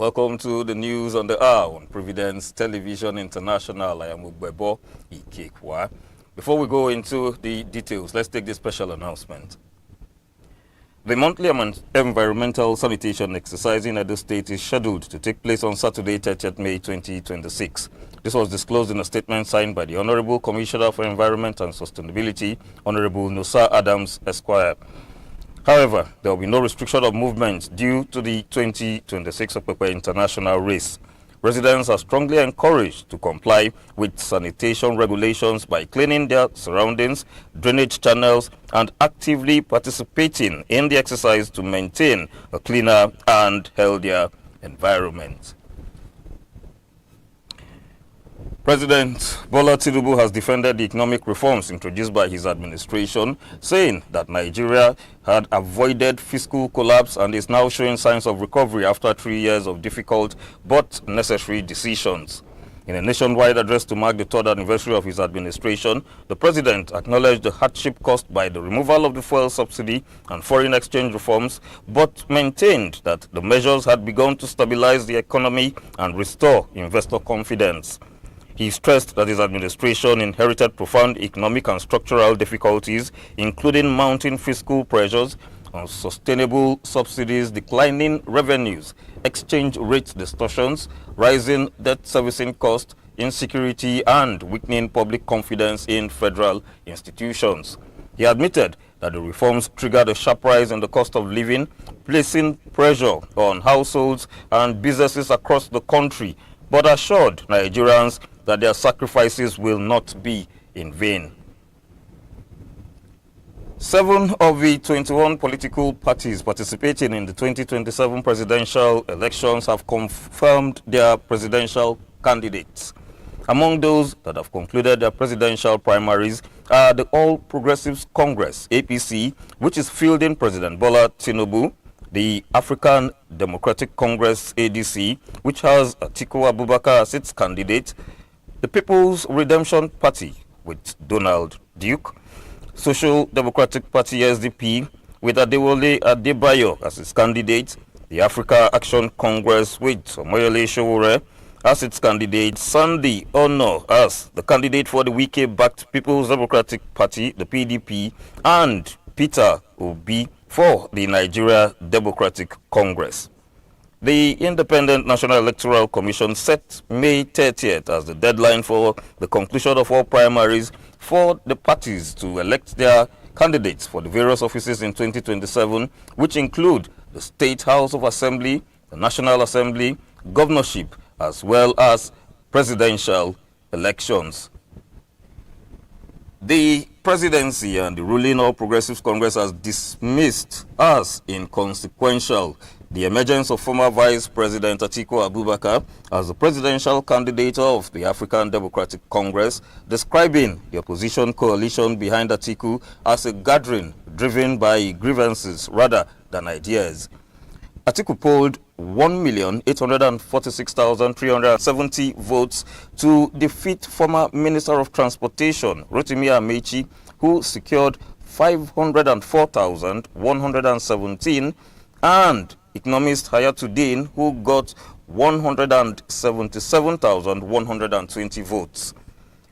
Welcome to the news on the hour on Providence Television International. I am Ugbebo Ikekwa. Before we go into the details, let's take this special announcement. The monthly environmental sanitation exercise in Edo State is scheduled to take place on Saturday, 30th May 2026. This was disclosed in a statement signed by the Honorable Commissioner for Environment and Sustainability, Honorable Nusa Adams Esquire. However, there will be no restriction of movement due to the 2026 Okpekpe International Race. Residents are strongly encouraged to comply with sanitation regulations by cleaning their surroundings, drainage channels, and actively participating in the exercise to maintain a cleaner and healthier environment. President Bola Tinubu has defended the economic reforms introduced by his administration, saying that Nigeria had avoided fiscal collapse and is now showing signs of recovery after 3 years of difficult but necessary decisions. In a nationwide address to mark the third anniversary of his administration, the president acknowledged the hardship caused by the removal of the fuel subsidy and foreign exchange reforms, but maintained that the measures had begun to stabilize the economy and restore investor confidence. He stressed that his administration inherited profound economic and structural difficulties, including mounting fiscal pressures, unsustainable subsidies, declining revenues, exchange rate distortions, rising debt servicing costs, insecurity, and weakening public confidence in federal institutions. He admitted that the reforms triggered a sharp rise in the cost of living, placing pressure on households and businesses across the country, but assured Nigerians that their sacrifices will not be in vain. 7 of the 21 political parties participating in the 2027 presidential elections have confirmed their presidential candidates. Among those that have concluded their presidential primaries are the All Progressives Congress, APC, which is fielding President Bola Tinubu, the African Democratic Congress, ADC, which has Atiku Abubakar as its candidate, the People's Redemption Party with Donald Duke, Social Democratic Party SDP with Adewale Adebayo as its candidate, the Africa Action Congress with Omoyele Sowore as its candidate, Sandy Ono as the candidate for the Wike-backed People's Democratic Party, the PDP, and Peter Obi for the Nigeria Democratic Congress. The Independent National Electoral Commission set May 30th as the deadline for the conclusion of all primaries for the parties to elect their candidates for the various offices in 2027, which include the State House of Assembly, the National Assembly, governorship, as well as presidential elections. The presidency and the ruling All Progressives Congress has dismissed as inconsequential the emergence of former Vice President Atiku Abubakar as the presidential candidate of the African Democratic Congress, describing the opposition coalition behind Atiku as a gathering driven by grievances rather than ideas. Atiku polled 1,846,370 votes to defeat former Minister of Transportation Rotimi Amechi, who secured 504,117, and economist Hayatuddin, who got 177,120 votes.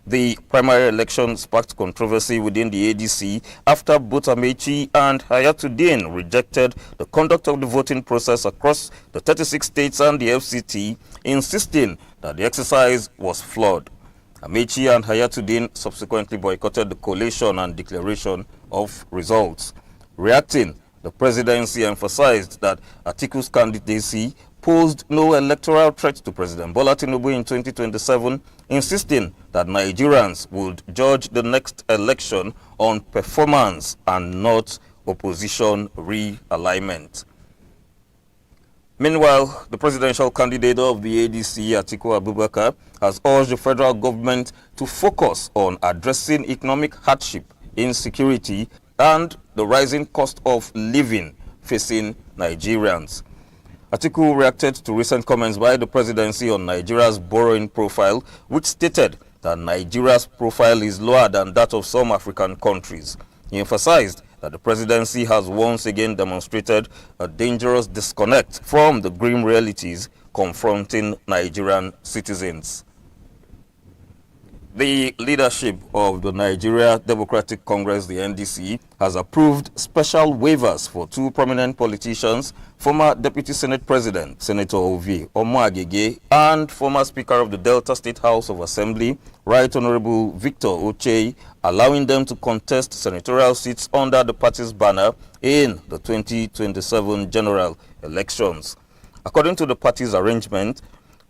The primary election sparked controversy within the ADC after both Amechi and Hayatuddin rejected the conduct of the voting process across the 36 states and the FCT, insisting that the exercise was flawed. Amechi and Hayatuddin subsequently boycotted the collation and declaration of results. Reacting, the presidency emphasized that Atiku's candidacy posed no electoral threat to President Bola Tinubu in 2027, insisting that Nigerians would judge the next election on performance and not opposition realignment. Meanwhile, the presidential candidate of the ADC, Atiku Abubakar, has urged the federal government to focus on addressing economic hardship, insecurity, and the rising cost of living facing Nigerians. Atiku reacted to recent comments by the presidency on Nigeria's borrowing profile, which stated that Nigeria's profile is lower than that of some African countries. He emphasized that the presidency has once again demonstrated a dangerous disconnect from the grim realities confronting Nigerian citizens. The leadership of the Nigeria Democratic Congress, the NDC, has approved special waivers for two prominent politicians, former Deputy Senate President, Senator Ovi Omoagege, and former Speaker of the Delta State House of Assembly, Right Honorable Victor Oche, allowing them to contest senatorial seats under the party's banner in the 2027 general elections. According to the party's arrangement,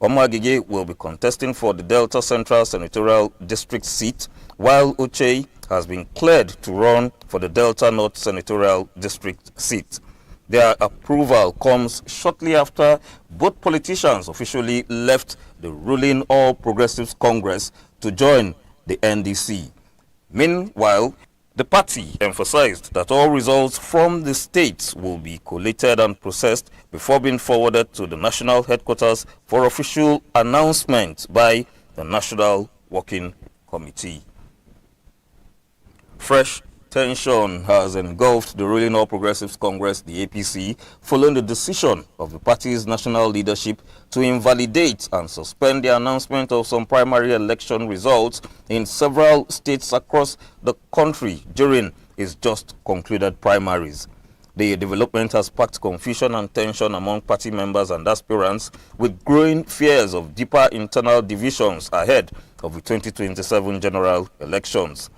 Omoagege will be contesting for the Delta Central Senatorial District seat, while Oche has been cleared to run for the Delta North Senatorial District seat. Their approval comes shortly after both politicians officially left the ruling All Progressives Congress to join the NDC. Meanwhile, the party emphasized that all results from the states will be collated and processed before being forwarded to the national headquarters for official announcement by the National Working Committee. Fresh tension has engulfed the ruling All Progressives Congress, the APC, following the decision of the party's national leadership to invalidate and suspend the announcement of some primary election results in several states across the country during its just concluded primaries. The development has sparked confusion and tension among party members and aspirants, with growing fears of deeper internal divisions ahead of the 2027 general elections.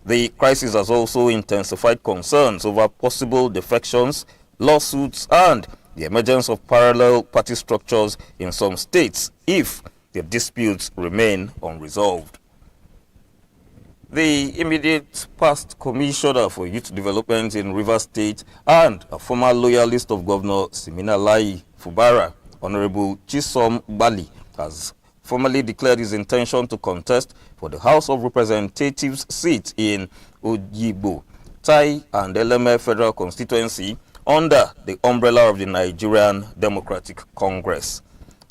The crisis has also intensified concerns over possible defections, lawsuits, and the emergence of parallel party structures in some states if the disputes remain unresolved. The immediate past commissioner for youth development in Rivers State and a former loyalist of Governor Siminalayi Fubara, Honorable Chisom Bali, has formally declared his intention to contest for the House of Representatives seat in Ojibo, Tai and Eleme Federal Constituency under the umbrella of the Nigerian Democratic Congress.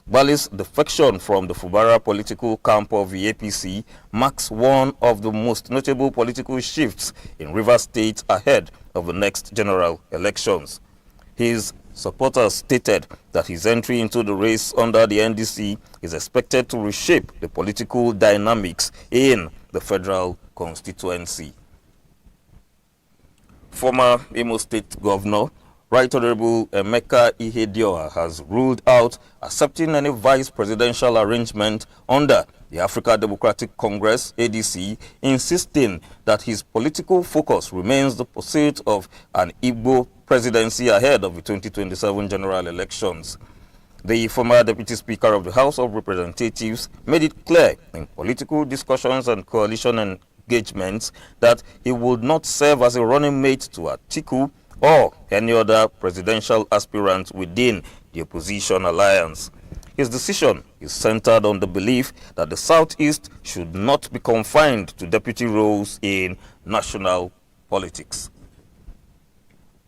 Bali's defection from the Fubara political camp of the APC marks one of the most notable political shifts in Rivers State ahead of the next general elections. His supporters stated that his entry into the race under the NDC is expected to reshape the political dynamics in the federal constituency. Former Imo State Governor Right Honorable Emeka Ihedioha has ruled out accepting any vice presidential arrangement under the Africa Democratic Congress, ADC, insisting that his political focus remains the pursuit of an Igbo presidency ahead of the 2027 general elections. The former Deputy Speaker of the House of Representatives made it clear in political discussions and coalition engagements that he would not serve as a running mate to Atiku or any other presidential aspirant within the opposition alliance. His decision is centered on the belief that the Southeast should not be confined to deputy roles in national politics.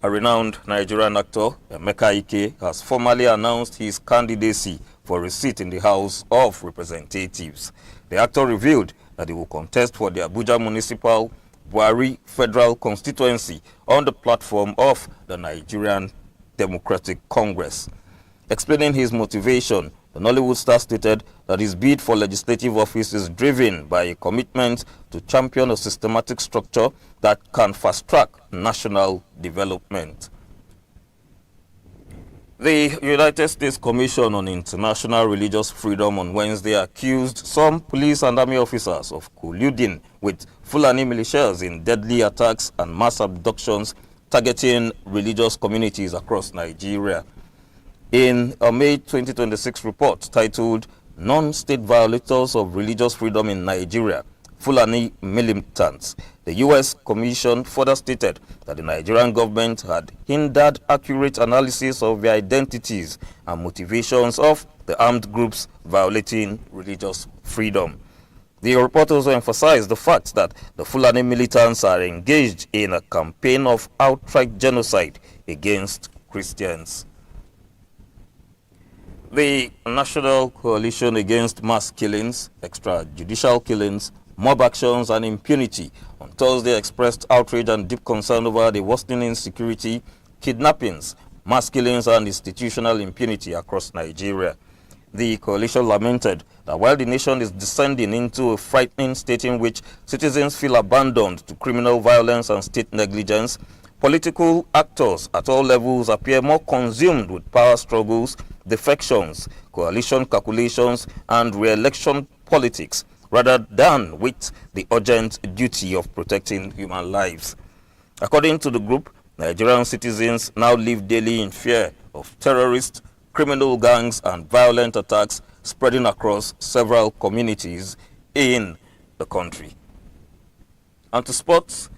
A renowned Nigerian actor, Emeka Ike, has formally announced his candidacy for a seat in the House of Representatives. The actor revealed that he will contest for the Abuja Municipal Buhari Federal Constituency on the platform of the Nigerian Democratic Congress. Explaining his motivation, the Nollywood star stated that his bid for legislative office is driven by a commitment to champion a systematic structure that can fast-track national development. The United States Commission on International Religious Freedom on Wednesday accused some police and army officers of colluding with Fulani militias in deadly attacks and mass abductions targeting religious communities across Nigeria. In a May 2026 report titled Non-State Violators of Religious Freedom in Nigeria, Fulani Militants, the U.S. Commission further stated that the Nigerian government had hindered accurate analysis of the identities and motivations of the armed groups violating religious freedom. The report also emphasized the fact that the Fulani militants are engaged in a campaign of outright genocide against Christians. The National Coalition Against Mass Killings, Extrajudicial Killings, Mob Actions and Impunity on Thursday expressed outrage and deep concern over the worsening insecurity, kidnappings, mass killings and institutional impunity across Nigeria. The coalition lamented that while the nation is descending into a frightening state in which citizens feel abandoned to criminal violence and state negligence, political actors at all levels appear more consumed with power struggles, defections, coalition calculations, and re-election politics rather than with the urgent duty of protecting human lives. According to the group, Nigerian citizens now live daily in fear of terrorists, criminal gangs, and violent attacks spreading across several communities in the country. And to sports,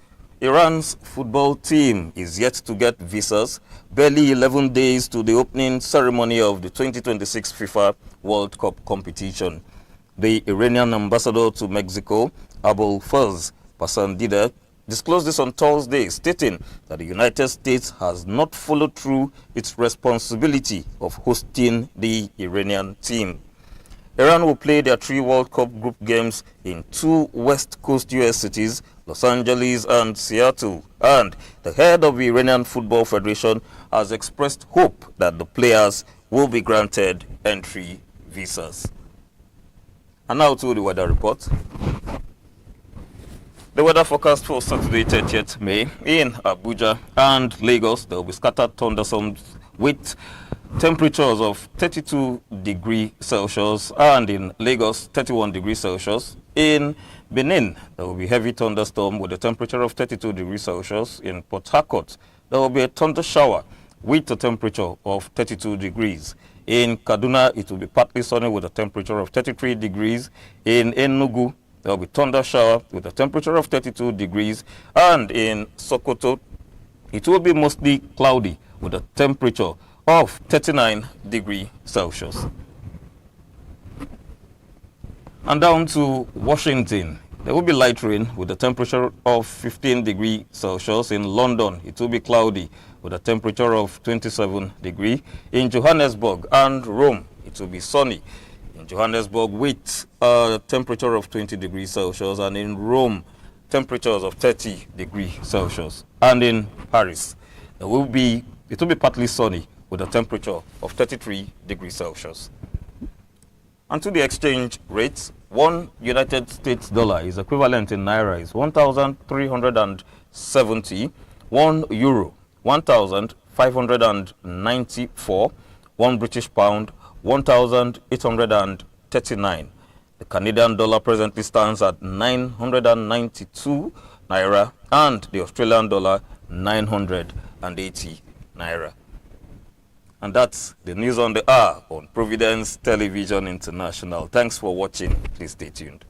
Iran's football team is yet to get visas, barely 11 days to the opening ceremony of the 2026 FIFA World Cup competition. The Iranian ambassador to Mexico, Abul Faz Pasandida, disclosed this on Thursday, stating that the United States has not followed through its responsibility of hosting the Iranian team. Iran will play their 3 World Cup group games in 2 West Coast U.S. cities, Los Angeles and Seattle, and the head of the Iranian Football Federation has expressed hope that the players will be granted entry visas. And now to the weather report. The weather forecast for Saturday, 30th May in Abuja and Lagos, there will be scattered thunderstorms with temperatures of 32 degrees Celsius, and in Lagos, 31 degrees Celsius. In Benin, there will be heavy thunderstorm with a temperature of 32 degrees Celsius. In Port Harcourt, there will be a thunder shower with a temperature of 32 degrees. In Kaduna, it will be partly sunny with a temperature of 33 degrees. In Enugu, there will be thunder shower with a temperature of 32 degrees. And in Sokoto, it will be mostly cloudy with a temperature of 39 degrees Celsius. And down to Washington, there will be light rain with a temperature of 15 degrees Celsius. In London, it will be cloudy with a temperature of 27 degrees. In Johannesburg and Rome, it will be sunny. In Johannesburg with a temperature of 20 degrees Celsius, and in Rome, temperatures of 30 degrees Celsius. And in Paris, it will be partly sunny with a temperature of 33 degrees Celsius. And to the exchange rates, 1 United States dollar is equivalent in naira is 1,370, 1 euro 1,594, 1 British pound 1,839. The Canadian dollar presently stands at 992 naira, and the Australian dollar 980 naira. And that's the news on the hour on Providence Television International. Thanks for watching. Please stay tuned.